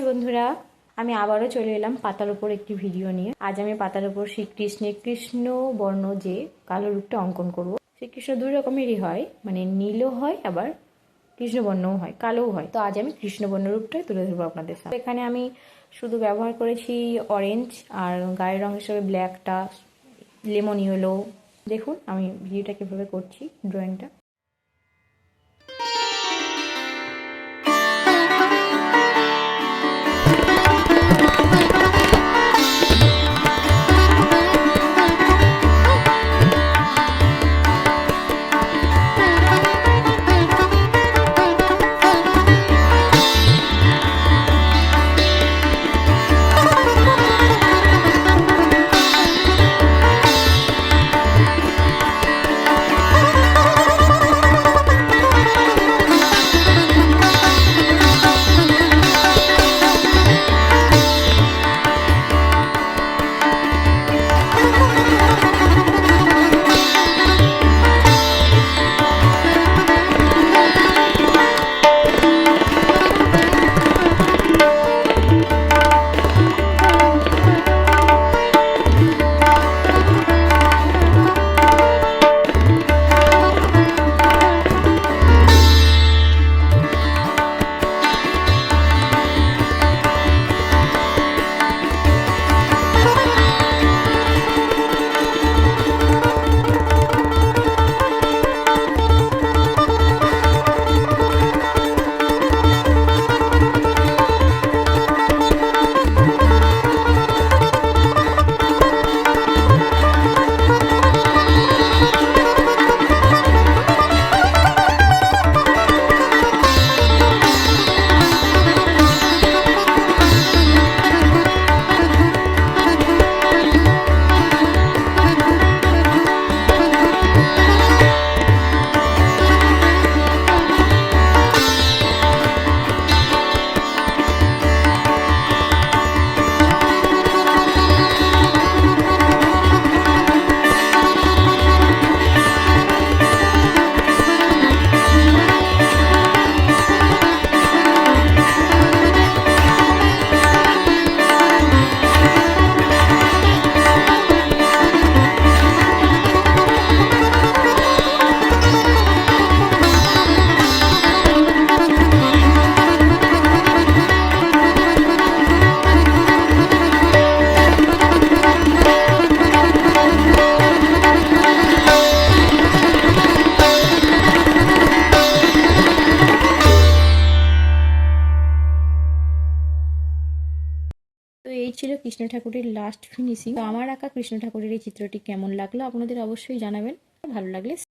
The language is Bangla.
হাই বন্ধুরা, আমি আবারও চলে এলাম পাতার উপর একটি ভিডিও নিয়ে। আজ আমি পাতার উপর শ্রীকৃষ্ণের কৃষ্ণ বর্ণ যে কালো রূপটা অঙ্কন করব। শ্রীকৃষ্ণ দুই রকমেরই হয়, মানে নীলও হয় আবার কৃষ্ণবর্ণও হয়, কালোও হয়। তো আজ আমি কৃষ্ণবর্ণ রূপটাই তুলে ধরবো আপনাদের সামনে। এখানে আমি শুধু ব্যবহার করেছি অরেঞ্জ, আর গায়ের রং হিসেবে ব্ল্যাকটা, লেমন ইয়েলো। দেখুন আমি ভিডিওটা কীভাবে করছি, ড্রয়িংটা। তো এই ছিল কৃষ্ণ ঠাকুরের লাস্ট ফিনিশিং। তো আমার আঁকা কৃষ্ণ ঠাকুরের এই চিত্রটি কেমন লাগলো আপনাদের অবশ্যই জানাবেন। ভালো লাগলে